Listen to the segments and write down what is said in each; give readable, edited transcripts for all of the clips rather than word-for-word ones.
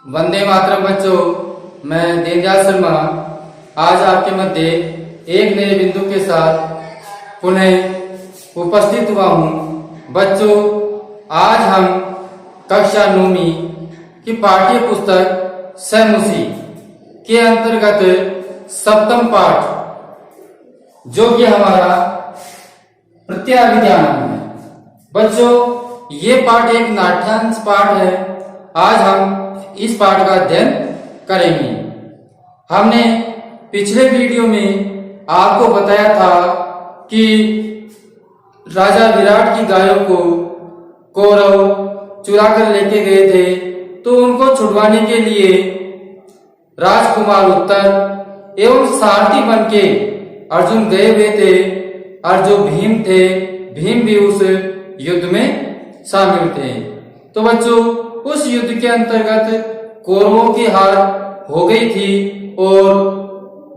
वंदे मातरम बच्चों, मैं दीनदयाल शर्मा आज आपके मध्य एक नए बिंदु के साथ पुनः उपस्थित हुआ हूँ। बच्चों, आज हम कक्षा 9वीं की पाठ्य पुस्तक सैमुसी के अंतर्गत सप्तम पाठ जो कि हमारा प्रत्याभिज्ञान है। बच्चों, ये पाठ एक नाट्यांश पाठ है। आज हम इस पाठ का अध्ययन करेंगे। हमने पिछले वीडियो में आपको बताया था कि राजा विराट की गायों को कौरव चुरा कर लेके गए थे, तो उनको छुड़वाने के लिए राजकुमार उत्तर एवं सारथी बन के अर्जुन गए हुए थे। और जो भीम थे, भीम भी उस युद्ध में शामिल थे। तो बच्चों, उस युद्ध के अंतर्गत कौरवों की हार हो गई थी और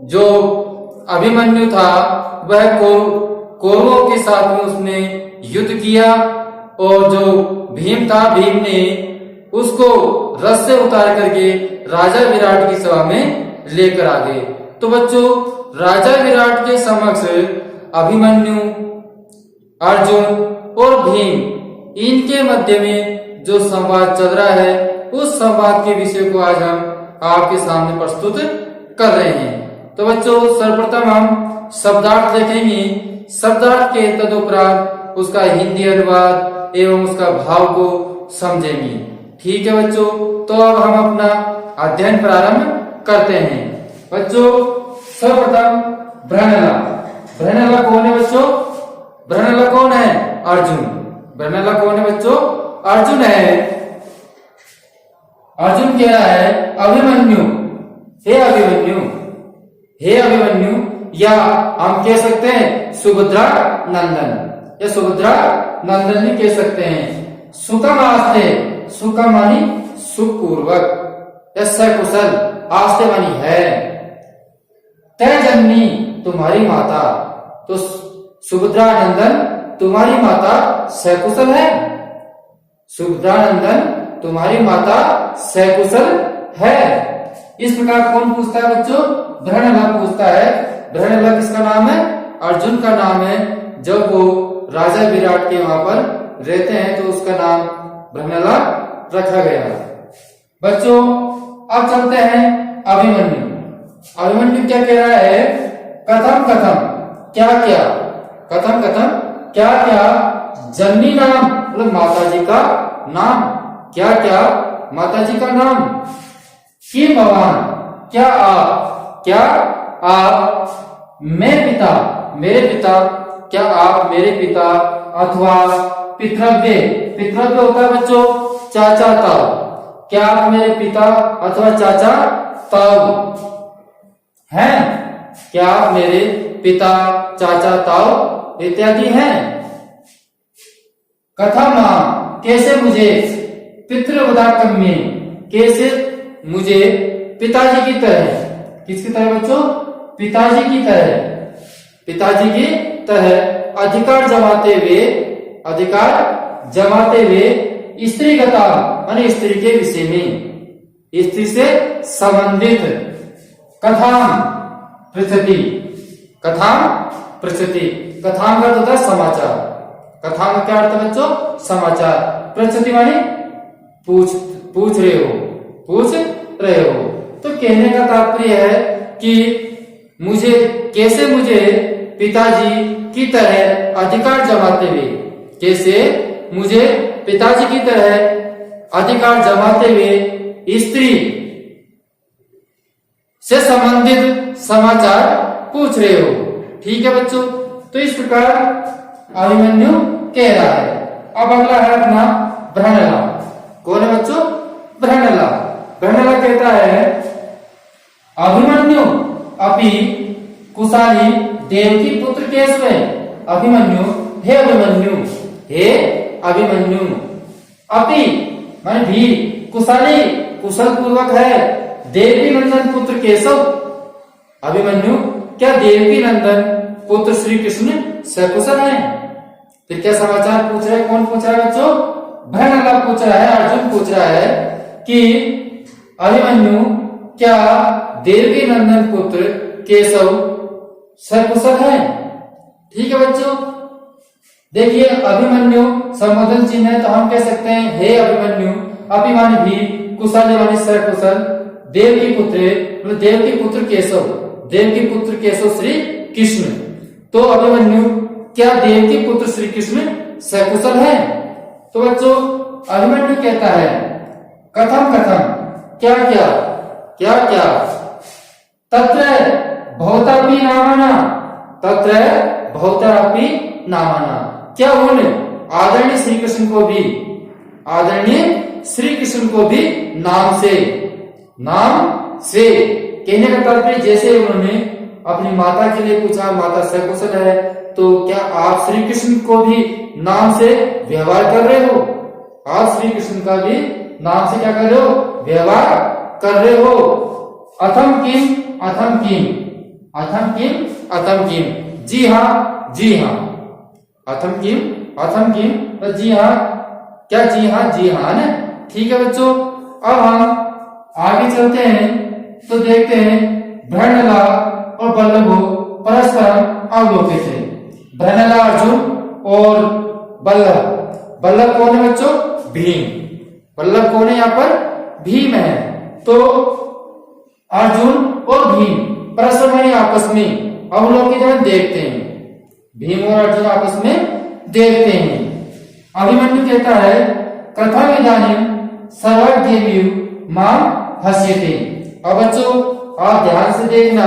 जो अभिमन्यु था वह कौरवों के साथ में उसने युद्ध किया और जो भीम था, भीम ने उसको रथ से उतार करके राजा विराट की सभा में लेकर आ गए। तो बच्चों, राजा विराट के समक्ष अभिमन्यु, अर्जुन और भीम इनके मध्य में जो संवाद चल रहा है, उस संवाद के विषय को आज हम आपके सामने प्रस्तुत कर रहे हैं। तो बच्चों, सर्वप्रथम हम शब्दार्थ देखेंगे। शब्दार्थ के तदुपरांत उसका हिंदी अनुवाद एवं उसका भाव को समझेंगे। ठीक है बच्चों, तो अब हम अपना अध्ययन प्रारंभ करते हैं। बच्चों, सर्वप्रथम ब्रहणला। ब्रहणला कौन है बच्चों? ब्रहणला कौन है? अर्जुन। ब्रहणला कौन है बच्चों? अर्जुन है। अर्जुन कह रहा है अभिमन्यु, हे अभिमन्यु, हे अभिमन्यु, या हम कह सकते हैं सुभद्रा नंदन, या सुभद्रा नंदन भी कह सकते हैं। सुखम आस्ते, सुखम मानी सुखपूर्वक, या सकुशल, आस्ते मानी है। तय जननी, तुम्हारी माता, तो सुभद्रा नंदन तुम्हारी माता सकुशल है। सुभद्रा नंदन तुम्हारी माता सकुशल है। इस प्रकार कौन पूछता है बच्चों? ब्रहणला पूछता है। ब्रहणला किसका नाम है? अर्जुन का नाम है। जब वो राजा विराट के वहां पर रहते हैं तो उसका नाम ब्रहणला रखा गया। बच्चों, अब चलते हैं अभिमन्यु। अभिमन्यु क्या कह रहा है? कथम कथम, क्या क्या, कथम कथम, क्या क्या, जननी नाम, मतलब माता जी का नाम, क्या क्या, माता जी का नाम, कि भगवान, क्या आप, मैं पिता, मेरे पिता, क्या आप मेरे पिता, अथवा पितृव्य, पितृव्य होता है बच्चों चाचा ताऊ, क्या आप मेरे पिता अथवा चाचा ताऊ हैं? क्या आप मेरे पिता, चाचा ताऊ इत्यादि हैं? कथा मां, कैसे मुझे, पितृवदाकम्य, कैसे मुझे पिताजी की तरह, किसकी तरह बच्चों? पिताजी की तरह, पिताजी की तरह अधिकार जमाते हुए, अधिकार जमाते हुए स्त्रीगता माने स्त्री के विषय में, स्त्री से संबंधित कथाम पृथ्वी, कथाम पृथ्वी, कथाम का अर्थ होता है समाचार। कथाम का क्या अर्थ है बच्चों? समाचार। पृथ्वी मानी पूछ रहे हो, पूछ रहे हो। तो कहने का तात्पर्य है कि मुझे, कैसे मुझे पिताजी की तरह अधिकार जमाते हुए, कैसे मुझे पिताजी की तरह अधिकार जमाते हुए स्त्री से संबंधित समाचार पूछ रहे हो। ठीक है बच्चों, तो इस प्रकार अभिमन्यु कह रहा है। अब अगला है अपना ब्रहणला। कौन है बच्चों? ब्रहणला। ब्रहणला कहता है अभिमन्यु अपि कुशाली देवकी पुत्र केशव। अभिमन्यु, हे अभिमन्यु, हे अभिमन्यु, अपि माने भी, कुशाली कुशल पूर्वक है, देवकी नंदन पुत्र केशव। अभिमन्यु, क्या देवकी नंदन पुत्र श्री कृष्ण सकुशल है? फिर क्या समाचार पूछ रहे हैं? कौन पूछ रहा है बच्चों? ब्रहणला पूछ रहा है, अर्जुन पूछ रहा है कि अभिमन्यु क्या देवकी नंदन पुत्र केशव सकुशल है? ठीक है बच्चों, देखिए अभिमन्यु संबोधन चिन्ह है तो हम कह सकते हैं हे अभिमन्यु, अपि माने भी, कुशल माने सकुशल, देवकी पुत्र मतलब देवकी पुत्र केशव, देवकी पुत्र केशव श्री कृष्ण। तो अभिमन्यु क्या देवकी पुत्र श्री कृष्ण सकुशल है? तो बच्चों अभिमन्यु कहता है कथम कथम, क्या क्या, क्या क्या, तत्र भवतापि नामाना, तत्र भवतापि नामाना, क्या उन आदरणीय श्री कृष्ण को भी, आदरणीय श्री कृष्ण को भी नाम से, नाम से कहने का तात्पर्य जैसे उन्होंने अपनी माता के लिए पूछा माता सकुशल है, तो क्या आप श्री कृष्ण को भी नाम से व्यवहार कर रहे हो? आप श्री कृष्ण का भी नाम से क्या कर रहे हो? व्यवहार कर रहे हो। अथम किम, अथम किम, अथम किम, अथम किम, जी हाँ, जी हाँ, अथम किम, अथम किम, तो जी हाँ, क्या जी हाँ, जी हाँ ना। ठीक है बच्चों, अब हम आगे चलते हैं तो देखते हैं भ्रणला और बल्लभो परस्परम अवलोकित है। भ्रणला अर्जुन और बल्लभ, बल्लभ कौन है बच्चों? भीम, बल्लभ कौन है यहाँ पर? भीम है। तो अर्जुन और भीम परस्पर आपस में अवलोकित है, देखते हैं, भीम और अर्जुन आपस में देखते हैं। अभिमन्यु कहता है कथम इदानीं सर्वज्ञेयु मां हस्यते। अब बच्चों आप ध्यान से देखना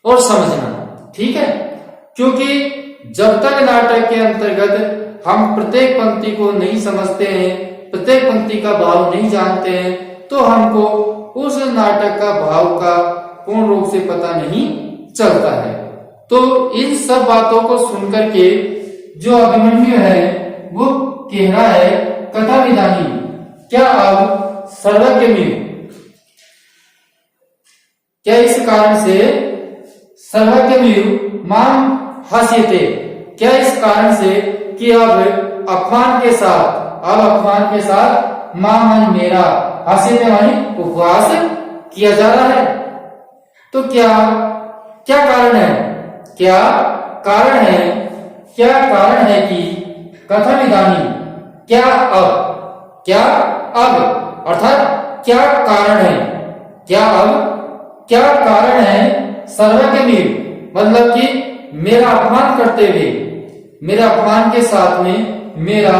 और समझना, ठीक है, क्योंकि जब तक नाटक के अंतर्गत हम प्रत्येक पंक्ति को नहीं समझते हैं, प्रत्येक पंक्ति का भाव नहीं जानते हैं, तो हमको उस नाटक का भाव का पूर्ण रूप से पता नहीं चलता है। तो इन सब बातों को सुनकर के जो अभिमन्यु है वो कह रहा है कथा विधानी, क्या अब सर्वज्ञ में, क्या इस कारण से सर्वज्ञ में मां हस्यते, क्या इस कारण से कि अब अपमान के साथ, अब अपमान के साथ मां मन मेरा, हस्यते मानी उपवास किया जा रहा है। तो क्या क्या कारण है, क्या कारण है, क्या कारण है कि कथम इदानीं, क्या अब, क्या अब, अर्थात क्या कारण है, क्या अब, क्या कारण है सर्वज्ञ में, मतलब कि मेरा अपमान करते हुए, मेरा अपमान के साथ में मेरा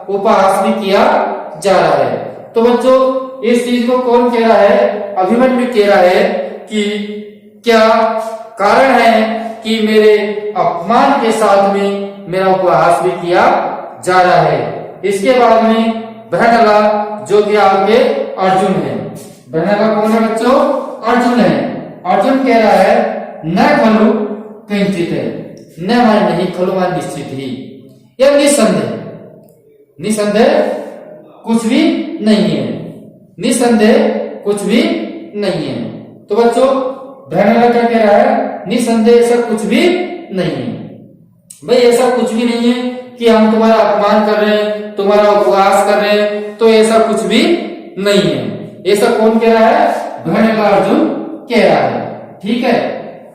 उपहास भी किया जा रहा है। तो बच्चों इस चीज को कौन कह रहा है? अभिमन्यु कह रहा है कि क्या कारण है कि मेरे अपमान के साथ में मेरा उपहास भी किया जा रहा है। इसके बाद में भ्रणला जो कि आपके अर्जुन है, भ्रणला कौन है बच्चों? अर्जुन है। अर्जुन कह रहा है न खलु किंचित है, न माने नहीं, खलु माने निश्चित ही, या निसंदेह, निसंदेह कुछ भी नहीं है, निसंदेह कुछ भी नहीं है। तो बच्चों भ्रणला क्या कह रहा है? निसंदेह ऐसा कुछ भी नहीं है। भाई ऐसा कुछ भी नहीं है कि हम तुम्हारा अपमान कर रहे हैं, तुम्हारा उपवास कर रहे हैं, तो ऐसा कुछ भी नहीं है। ऐसा कौन कह रहा है? भ्रणला अर्जुन कह रहा है। ठीक है,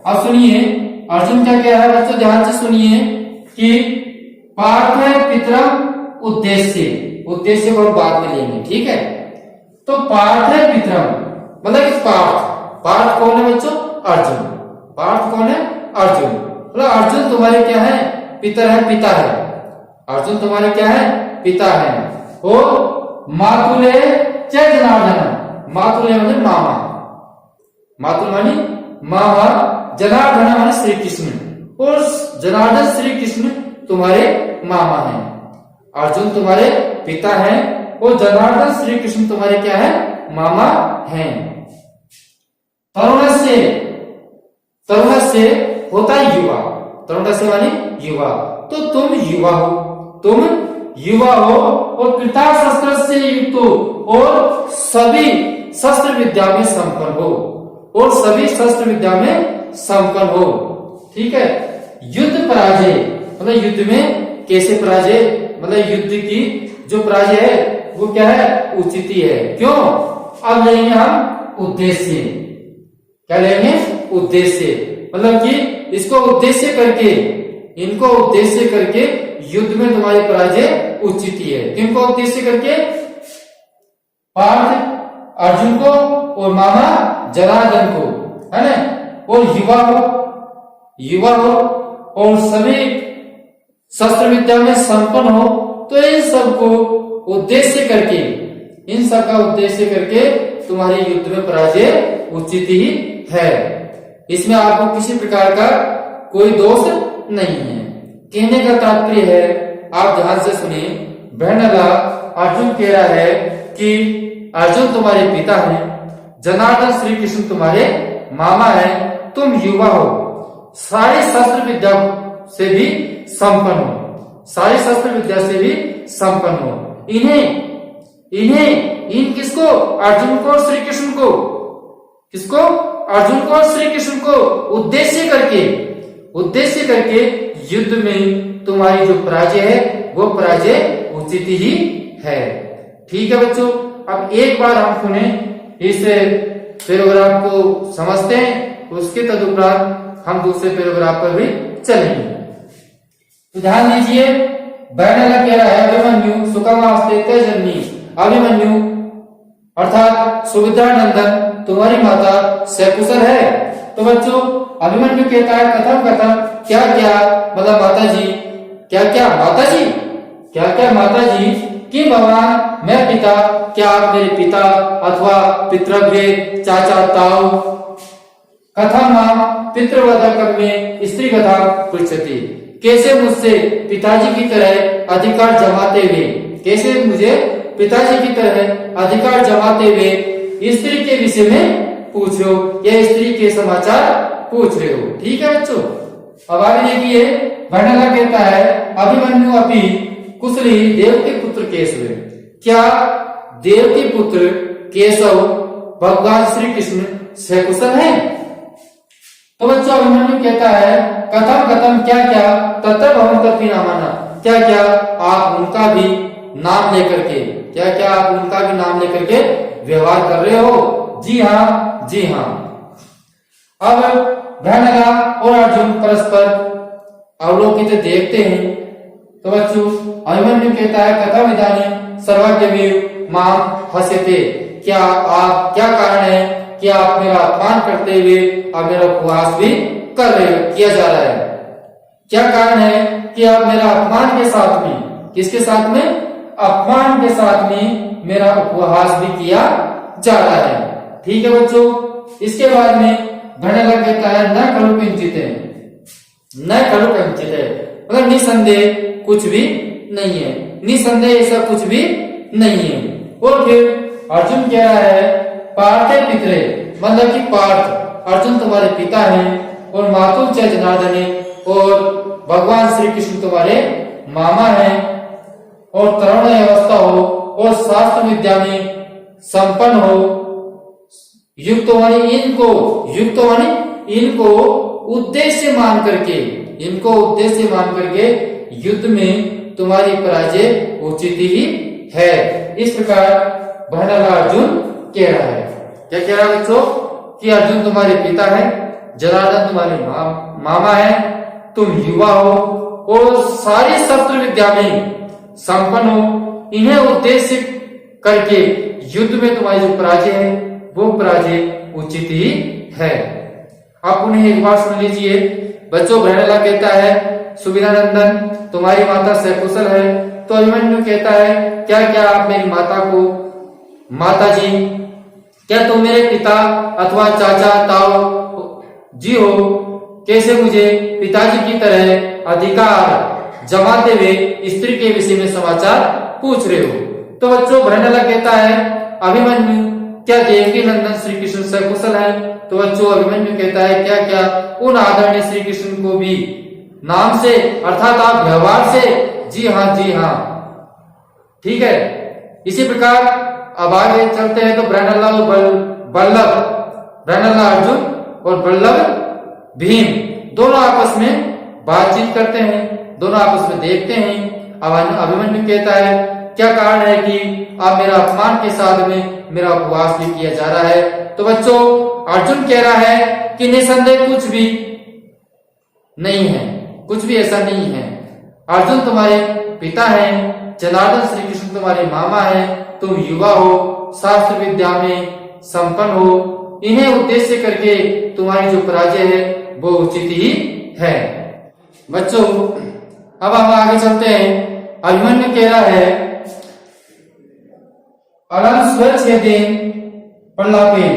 अब सुनिए अर्जुन क्या कह रहा है बच्चों, ध्यान से सुनिए कि पार्थ पितरम उद्देश्य, उद्देश्य को हम बाद में लेंगे, ठीक है। तो पार्थ पितरम मतलब इस पार्थ, पार्थ कौन है बच्चों? अर्जुन। पार्थ कौन है? अर्जुन। मतलब अर्जुन तुम्हारे क्या है? पितर है, पिता है। अर्जुन तुम्हारे क्या है? पिता है। और मातुले च जनार्दन, मातुले मतलब मामा, मातुल मानी मामा, जनार्दन माने श्री कृष्ण, और जनार्दन श्री कृष्ण तुम्हारे मामा हैं। अर्जुन तुम्हारे पिता हैं और जनार्दन श्री कृष्ण तुम्हारे क्या है? मामा हैं। तरुणस्य, तरुणस्य होता है युवा, तरुणस्य माने युवा, तो तुम युवा हो, तुम युवा हो और कृता शस्त्र से युक्त हो और सभी शस्त्र विद्या में संपन्न हो, और सभी शस्त्र विद्या में संपन्न हो। ठीक है, युद्ध पराजय मतलब युद्ध में कैसे पराजय, मतलब युद्ध की जो पराजय है वो क्या है? उचित ही है। क्यों? अब लेंगे हम उद्देश्य। क्या लेंगे? उद्देश्य। मतलब कि इसको उद्देश्य करके, इनको उद्देश्य करके युद्ध में तुम्हारी पराजय उचित ही है। किनको उद्देश्य करके? पार्थ अर्जुन को और मामा जनार्दन को, है ना, और युवा हो और सभी शस्त्र विद्या में संपन्न हो, तो इन सबको उद्देश्य करके, इन सब का उद्देश्य करके तुम्हारी युद्ध में पराजय उचित ही है। इसमें आपको किसी प्रकार का कोई दोष नहीं है। कहने का तात्पर्य है, आप ध्यान से सुनिए, बहनला अर्जुन कह रहा है कि अर्जुन तुम्हारे पिता हैं, जनार्दन श्री कृष्ण तुम्हारे मामा हैं, तुम युवा हो, सारी शस्त्र विद्या से भी संपन्न हो, सारी शस्त्र विद्या से भी संपन्न हो। इन किसको? अर्जुन को और श्री कृष्ण को। किसको? अर्जुन को और श्री कृष्ण को उद्देश्य करके युद्ध में तुम्हारी जो पराजय है वो पराजय उचित ही है। ठीक है बच्चों, अब एक बार हम सुने इस पैराग्राफ को समझते हैं, उसके तदुपरांत हम दूसरे पैराग्राफ पर भी चलेंगे। तो ध्यान दीजिए, बहनला कह रहा है अभिमन्यु सुखमास्ते तेजन्नी, अभिमन्यु अर्थात सुभद्रा नंदन तुम्हारी माता सकुशल है। तो बच्चों अभिमन्यु कहता है कथम क्या क्या, मतलब माता जी क्या क्या माता जी कि भगवान मैं पिता, क्या आप मेरे पिता अथवा पितृव्य चाचा ताऊ, कथा मां पितृवधकम में स्त्री कथा पृच्छति, कैसे मुझसे पिताजी की तरह अधिकार जमाते हुए, कैसे मुझे पिताजी की तरह अधिकार जमाते हुए स्त्री के विषय में पूछ रहे हो या स्त्री के समाचार पूछ रहे हो। ठीक है बच्चों, अब आगे देखिए, बहनला कहता है अभिमन्यु अपि कुशली देवकी पुत्र केशव, क्या देवकी पुत्र केशव भगवान श्री कृष्ण सकुशल है? तो बच्चों अभिमन्यु कहता है कथम क्या तत्र भवं तत्ति नामाना, क्या आप उनका भी नाम लेकर के, क्या आप उनका भी नाम लेकर के व्यवहार कर रहे हो? जी हाँ। अब बहनला और अर्जुन परस्पर अवलोकित देखते हैं। तो बच्चों अभिमन्यु कहता है कथम इदानीं सर्वज्ञमेव मां हस्यते, क्या कारण है कि आप मेरा अपमान करते हुए अब मेरा उपहास भी कर रहे हो, किया जा रहा है? क्या कारण है कि आप मेरा अपमान के साथ में, किसके साथ में? अपमान के साथ में मेरा उपहास भी किया जा रहा है। ठीक है बच्चों, इसके बाद में बहनला कहता है न खलु किंचित है, मतलब निसंदेह कुछ भी नहीं है, निसंदेह ऐसा कुछ भी नहीं है। और फिर अर्जुन कह रहा है पार्थे पितरे, मतलब कि पार्थ अर्जुन तुम्हारे पिता हैं और मातुल च जनार्दने, और भगवान श्री कृष्ण तुम्हारे मामा हैं, और तरुण अवस्था हो और शास्त्र विद्या में संपन्न हो, युक्त इनको उद्देश्य मान करके युद्ध में तुम्हारी पराजय उचित ही है। इस प्रकार बहनला अर्जुन कह रहा है। क्या कह रहा है बच्चों? कि अर्जुन तुम्हारे पिता है, जनार्दन तुम्हारे मामा है, तुम युवा हो और सारी शस्त्र विद्या में संपन्न हो, इन्हें उद्देश्य करके युद्ध में तुम्हारी जो पराजय है वो पराजय उचित ही है। आप उन्हें एक बार सुन लीजिए बच्चों। बहनला कहता है सुविधानंदन तुम्हारी माता सकुशल है। तो अभिमन्यु कहता है क्या आप मेरी माता जी, क्या तुम मेरे पिता अथवा चाचा ताऊ जी हो, कैसे मुझे पिताजी की तरह अधिकार जमाते हुए स्त्री के विषय में समाचार पूछ रहे हो? तो बच्चों बहनला कहता है अभिमन्यु क्या देवकी नंदन श्री कृष्ण सकुशल है? तो बच्चों अभिमन्यु कहता है क्या उन आदरणीय श्री कृष्ण को भी नाम से अर्थात आप व्यवहार से जी हाँ। ठीक है, इसी प्रकार अब आगे चलते हैं। तो बहनला और बहनला अर्जुन और बल्लभ भीम दोनों आपस में बातचीत करते हैं, दोनों आपस में देखते हैं। अब अभिमन्यु कहता है क्या कारण है कि अब मेरा अपमान के साथ में मेरा उपवास भी किया जा रहा है। तो बच्चों अर्जुन कह रहा है कि निसंदेह कुछ भी नहीं है, कुछ भी ऐसा नहीं है। अर्जुन तुम्हारे पिता हैं, जनार्दन श्री कृष्ण तुम्हारे मामा हैं, तुम युवा हो, शास्त्र विद्या में संपन्न हो, इन्हें उद्देश्य करके तुम्हारी जो पराजय है वो उचित ही है। बच्चों अब हम आगे चलते हैं। अभिमन्यु कह रहा है अलम स्वच्छेदेन प्रलापेन।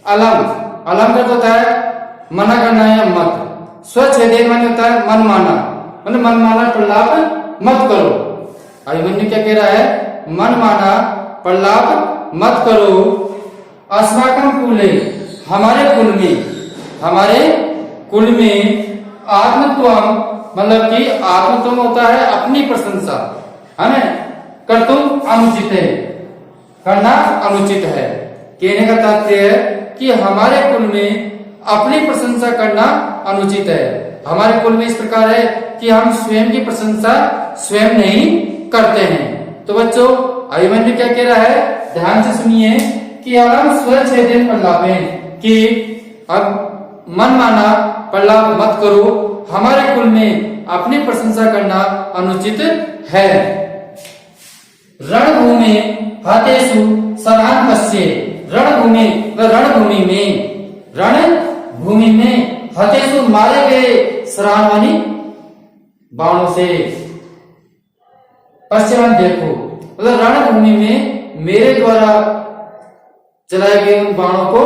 अलम अलम का होता है मना करना या मत, स्वच्छेदेन माने होता है मन माना, मतलब मन माना प्रलाप मत करो। अभिमन्यु क्या कह रहा है, मन माना प्रलाप मत करो। अस्माकं कुले, हमारे कुल में आत्मत्वम, मतलब कि आत्मत्वम होता है अपनी प्रशंसा, है ना, कर्तुम अनुचित है, करना अनुचित है। कहने का तात्पर्य है कि हमारे कुल में अपनी प्रशंसा करना अनुचित है। हमारे कुल में इस प्रकार है कि हम स्वयं की प्रशंसा स्वयं नहीं करते हैं। तो बच्चों अभिमन्यु क्या कह रहा है, ध्यान से सुनिए कि अलम स्वच्छेदेन प्रलापेन, कि अब मन माना प्रलाप मत करो, हमारे कुल में अपनी प्रशंसा करना अनुचित है। रणभूमि हतेषु सरान कस्य, रणभूमि में हतेषु मारे गए सरान मानी बाणों से। पश्चिम देखो, मतलब रणभूमि में मेरे द्वारा चलाए गए उन बाणों को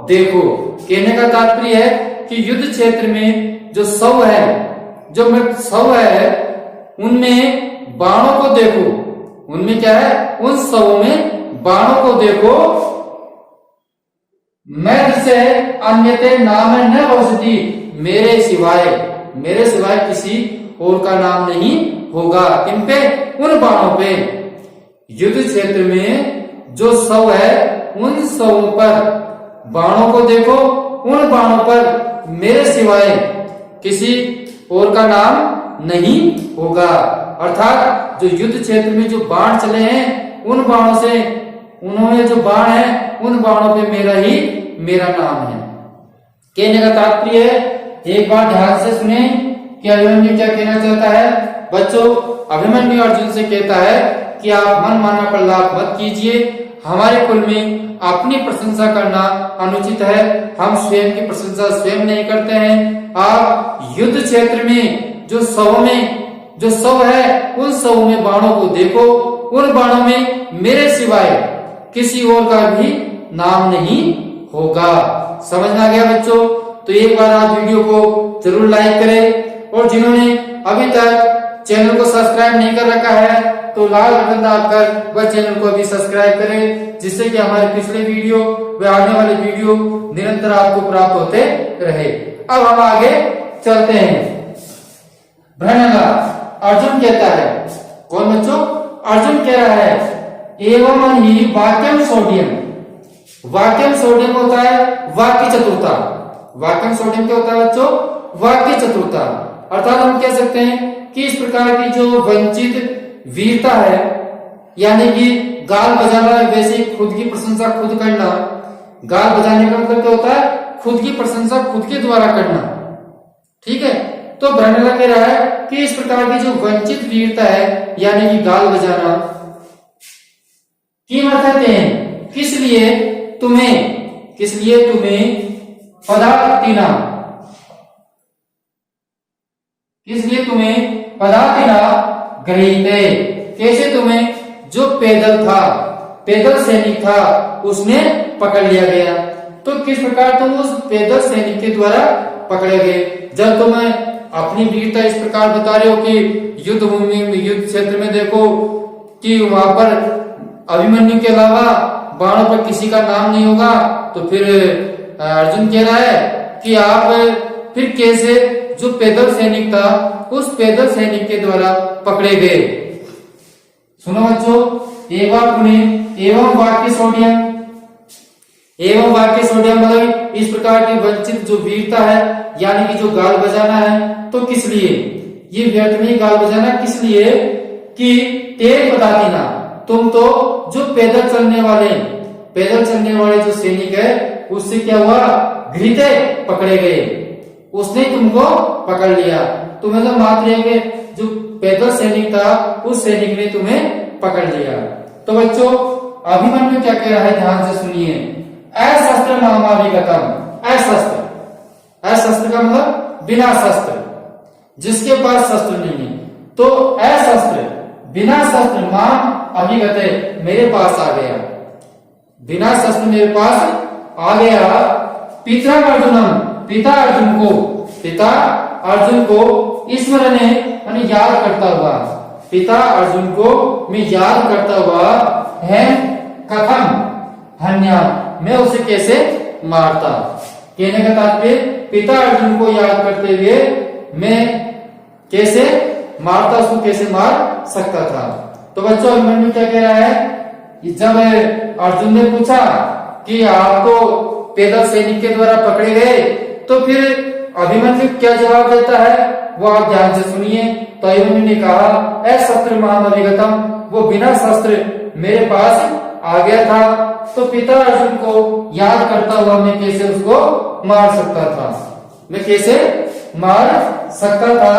देखो। कहने का तात्पर्य है कि युद्ध क्षेत्र में जो शव है, जो मृत शव है, उनमें बाणों को देखो। उनमें क्या है, उन शवों में बाणों को देखो। मैं से अन्यते नाम न औषधि, मेरे सिवाय किसी और का नाम नहीं होगा। किन पे, उन बाणों पे। युद्ध क्षेत्र में जो शव है उन शवों पर बाणों को देखो, उन बाणों पर मेरे सिवाय किसी और का नाम नहीं होगा। अर्थात जो युद्ध क्षेत्र में जो बाण चले हैं उन बाणों से, उन्होंने जो बाण है उन बाणों पे मेरा नाम है। कहने का तात्पर्य है, एक बार ध्यान से सुने कि अभिमन्यु क्या कहना चाहता है। बच्चों अभिमन्यु अर्जुन से कहता है कि आप मन माना प्रलाप मत कीजिए, हमारे कुल में अपनी प्रशंसा करना अनुचित है, हम स्वयं की प्रशंसा स्वयं नहीं करते हैं। आप युद्ध क्षेत्र में जो शव है उन शव में बाणों को देखो, उन बाणों में मेरे सिवाय किसी और का भी नाम नहीं होगा। समझ में आ गया बच्चों? तो एक बार आप वीडियो को जरूर लाइक करें, और जिन्होंने अभी तक चैनल को सब्सक्राइब नहीं कर रखा है तो लाल बटन दबाकर वह चैनल को अभी सब्सक्राइब करें, जिससे कि हमारे पिछले वीडियो व आने वाले वीडियो निरंतर आपको प्राप्त होते रहे। अब हम आगे चलते हैं। भ्रणगा अर्जुन कहता है, कौन बच्चों? अर्जुन कह रहा है एवं ही वाक्यम सोडियम। वाक्यम सोडियम होता है वाक्य चतुरता। वाक्यम सोडियम क्या होता है बच्चों? वाक्य चतुरता। अर्थात हम कह सकते हैं कि इस प्रकार की जो वंचित वीरता है, यानी कि गाल बजाना, वैसे खुद की प्रशंसा खुद करना। गाल बजाने का मतलब क्या होता है? खुद की प्रशंसा खुद के द्वारा करना। ठीक है, तो भ्रणगा कह रहा है कि इस प्रकार की जो वंचित वीरता है, यानी कि गाल बजाना, की कहते हैं किस लिए तुम्हें पदातिना, इसलिए तुम्हें पदातिना गृहीते, कैसे तुम्हें जो पैदल सैनिक था उसने पकड़ लिया गया। तो किस प्रकार तुम उस पैदल सैनिक के द्वारा पकड़े गए? जब तुम्हें अपनी वीरता इस प्रकार बता रहे हो कि युद्ध भूमि में, युद्ध क्षेत्र में देखो कि वहां पर अभिमन्यु के अलावा बाणों पर किसी का नाम नहीं होगा, तो फिर अर्जुन कह रहा है कि आप फिर कैसे जो पैदल सैनिक था उस पैदल सैनिक के द्वारा पकड़े गए। सुनो बच्चों, एवं वाक्य सोडियम मतलब इस प्रकार की वंचित जो वीरता है, यानी कि जो गाल बजाना है, तो किस लिए ये व्यर्थ में गाल बजाना किस लिए? कि तेन पदातिना, तुम तो जो पैदल चलने वाले जो सैनिक है उससे क्या हुआ, घृते पकड़े गए, उसने तुमको पकड़ लिया। तुम्हें तो मात्र है जो पैदल सैनिक था उस सैनिक ने तुम्हें पकड़ लिया। तो बच्चों अभिमन्यु क्या कह रहा है, ध्यान से सुनिए। अशस्त्र महामाभिगतम, अशस्त्र का मतलब बिना शस्त्र, जिसके पास शस्त्र नहीं है। तो अशस्त्र बिना शस्त्र माम अभिगते, मेरे पास आ गया, बिना शस्त्र मेरे पास आ गया। पिता अर्जुनम, पिता अर्जुन को स्मरणे यानी याद करता हुआ, पिता अर्जुन को मैं याद करता हुआ है, कथम हन्या, मैं उसे कैसे मारता। कहने का तात्पर्य पिता अर्जुन को याद करते हुए मैं कैसे मारता, उसको कैसे मार सकता था। तो बच्चों अभिमन्यु क्या कह रहा है, जब अर्जुन ने पूछा कि आप तो पैदल सैनिक के द्वारा पकड़े गए, तो फिर अभिमन्यु क्या जवाब देता है वो आप ध्यान से सुनिए। तो अभिमन्यु ने कहा अशस्त्र महामभिगतम, वो बिना शस्त्र मेरे पास आ गया था, तो पिता अर्जुन को याद करता हुआ मैं कैसे उसको मार सकता था, मैं कैसे मार सकता था।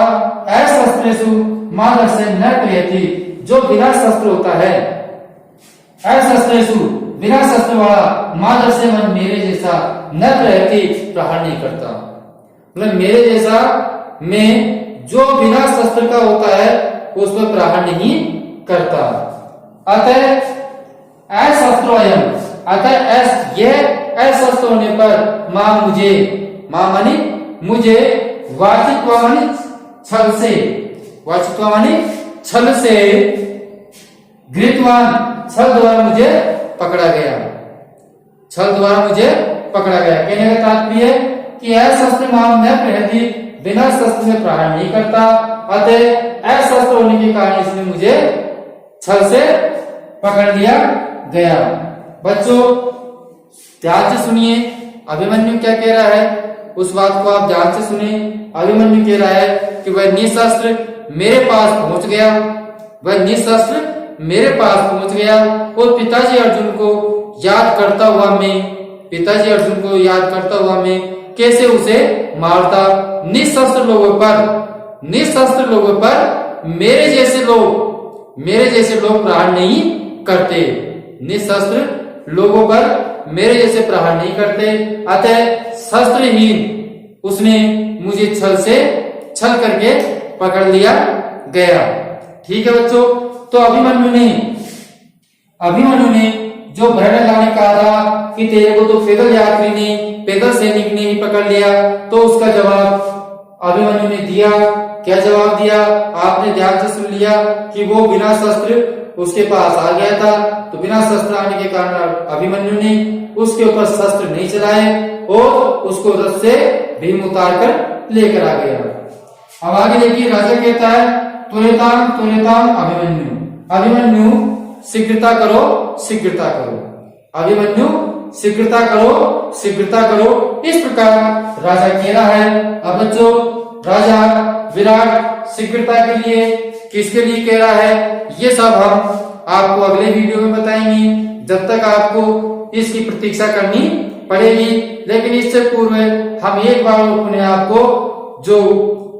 अशस्त्रेषु मादस्य न क्रियति, जो बिना शस्त्र होता है, अशस्त्रेषु बिना शस्त्र वाला, मादस्य मन मेरे जैसा न क्रियति प्रहार नहीं करता, मतलब मेरे जैसा मैं जो बिना शस्त्र का होता है उस पर प्रहार नहीं करता। अतः अशस्त्रोयम, अतः यह अशस्त्र होने पर मां मानी मुझे वाचित्वा मानी छल से, वाचित्वा मानी छल से, घृतवान छल द्वारा मुझे पकड़ा गया, छल द्वारा मुझे पकड़ा गया। कहने का तात्पर्य कि अशस्त्र माम न प्रहति, बिना शस्त्र में प्रहार नहीं करता, अतः अशस्त्र होने के कारण इसने मुझे छल से पकड़ लिया गया। बच्चों ध्यान से सुनिए अभिमन्यु क्या कह रहा है, उस बात को आप ध्यान से सुनिए। अभिमन्यु कह रहा है कि वह निशस्त्र मेरे पास पहुंच गया, वह निशस्त्र मेरे पास पहुंच गया, और पिताजी अर्जुन को याद करता हुआ मैं, पिताजी अर्जुन को याद करता हुआ मैं कैसे उसे मारता। निशस्त्र लोगों पर मेरे जैसे लोग प्रहार नहीं करते, निशस्त्र लोगों पर मेरे जैसे प्रहार नहीं करते, अतः शस्त्रहीन उसने मुझे छल करके पकड़ लिया गया। ठीक है बच्चों, तो अभिमन्यु ने जो भरण लाने कहा था कि तेरे को तो पैदल यात्री ने, पैदल सैनिक ने ही पकड़ लिया, तो उसका जवाब अभिमन्यु ने दिया। क्या जवाब दिया, आपने ध्यान से सुन लिया कि वो बिना शस्त्र उसके पास आ गया था, तो बिना शस्त्र आने के कारण अभिमन्यु ने उसके ऊपर शस्त्र नहीं चलाए और उसको रथ से भीम उतार कर लेकर आ गया। अब आगे देखिए, राजा कहता है त्वरिताम अभिमन्यु शीघ्रता करो, अभिमन्यु शीघ्रता करो, इस प्रकार राजा कह रहा है। अब बच्चों राजा विराट शीघ्रता के लिए किसके लिए कह रहा है, ये सब हम आपको अगले वीडियो में बताएंगे, जब तक आपको इसकी प्रतीक्षा करनी पड़ेगी। लेकिन इससे पूर्व हम एक बार अपने आपको जो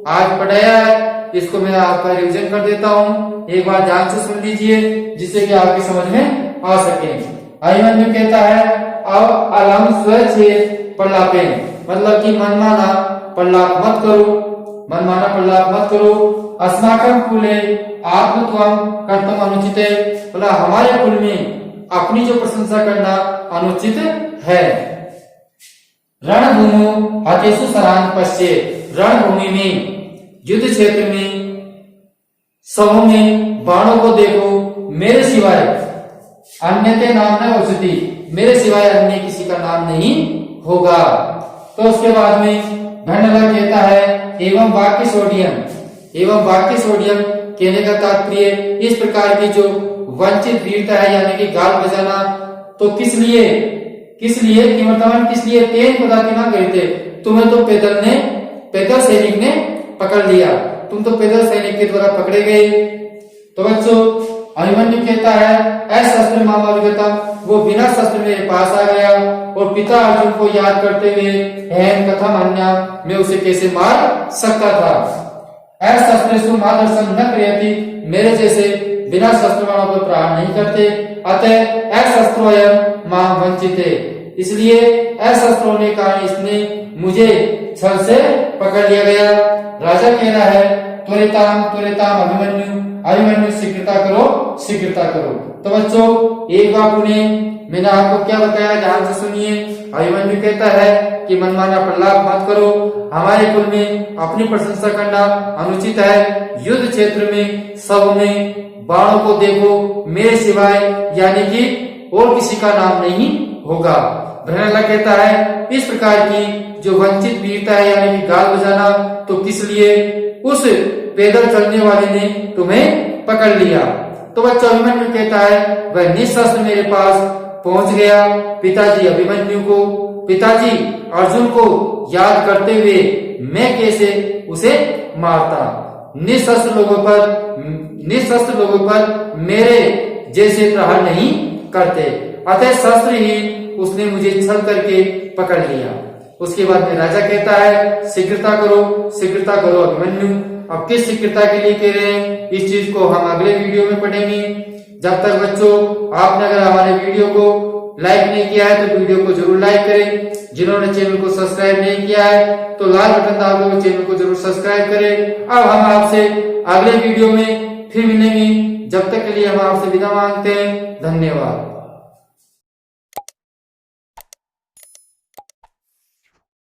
आज पढ़ाया है इसको मैं आपका रिवीजन कर देता हूँ, एक बार ध्यान से सुन लीजिए जिससे कि आपकी समझ में आ सके। अभिमन्यु कहता है अब अलम स्वच्छे प्रलापे, मतलब कि मनमाना प्रलाप मत करो, अस्माकं कुले आत्मत्वं कर्तुम् अनुचिते, मतलब हमारे कुल में अपनी जो प्रशंसा करना अनुचित है। रणभूमि हतेषु सरान पश्ये, रणभूमि में युद्ध क्षेत्र में सबों में बाणों को देखो, मेरे सिवाय अन्य नाम न औषधि, मेरे सिवाय अन्य किसी का नाम नहीं होगा। तो उसके बाद में भंडला कहता है एवं वाक्य सोडियम कहने का तात्पर्य इस प्रकार की जो वंचित वीरता है यानी कि गाल बजाना, तो किस लिए वर्तमान किस लिए तेन पदाति ना कहते, तुम्हें तो पैदल सैनिक ने पकड़ लिया, तुम तो पैदल सैनिक के द्वारा पकड़े गए, तो बच्चों अभिमन्यु कहता है अशस्त्र मामाविगतम, वो बिना शस्त्र मेरे पास आ गया और पिता अर्जुन को याद करते हुए हेम कथम अन्या, मैं उसे कैसे मार सकता था। अशस्त्रेषु मादर्शम न क्रियति, मेरे जैसे बिना शस्त्र वालों पर प्रहार नहीं करते। अतः अशस्त्रोयम मां वंचिते, इसलिए अशस्त्र होने का इसने मुझे छल से पकड़ लिया गया। राजा कह रहा है त्वरिताम त्वरिताम अभिमन्यु, अभिमन्यु शीघ्रता करो शीघ्रता करो। तो बच्चों एक बार पुनः मैंने आपको क्या बताया, ध्यान से सुनिए। अभिमन्यु कहता है कि मनमाना प्रलाप मत करो, हमारे कुल में अपनी प्रशंसा करना अनुचित है। युद्ध क्षेत्र में सब में बाणों को देखो, मेरे सिवाय यानी कि और किसी का नाम नहीं होगा। भ्रनला कहता है इस प्रकार की जो वंचित वीरता है यानी कि गाल बजाना, तो किस लिए, उस पैदल चलने वाले ने तुम्हें पकड़ लिया। तो बच्चों अभिमन्यु कहता है वह निशस्त्र मेरे पास पहुंच गया। पिताजी अभिमन्यु को, पिताजी अर्जुन को याद करते हुए मैं कैसे उसे मारता। निशस्त्र लोगों पर मेरे जैसे प्रहार नहीं करते, अतः शस्त्र ही उसने मुझे छल करके पकड़ लिया। उसके बाद में राजा कहता है शीघ्रता करो अभिमन्यु। अब किस शीघ्रता के लिए कह रहे हैं, इस चीज को हम अगले वीडियो में पढ़ेंगे। जब तक बच्चों आपने अगर हमारे वीडियो को लाइक नहीं किया है तो वीडियो को जरूर लाइक करें। जिन्होंने चैनल को सब्सक्राइब नहीं किया है तो लाल बटन दबाकर चैनल को जरूर सब्सक्राइब करें। अब हम आपसे अगले वीडियो में फिर मिलेंगे, जब तक के लिए हम आपसे विदा मांगते हैं। धन्यवाद।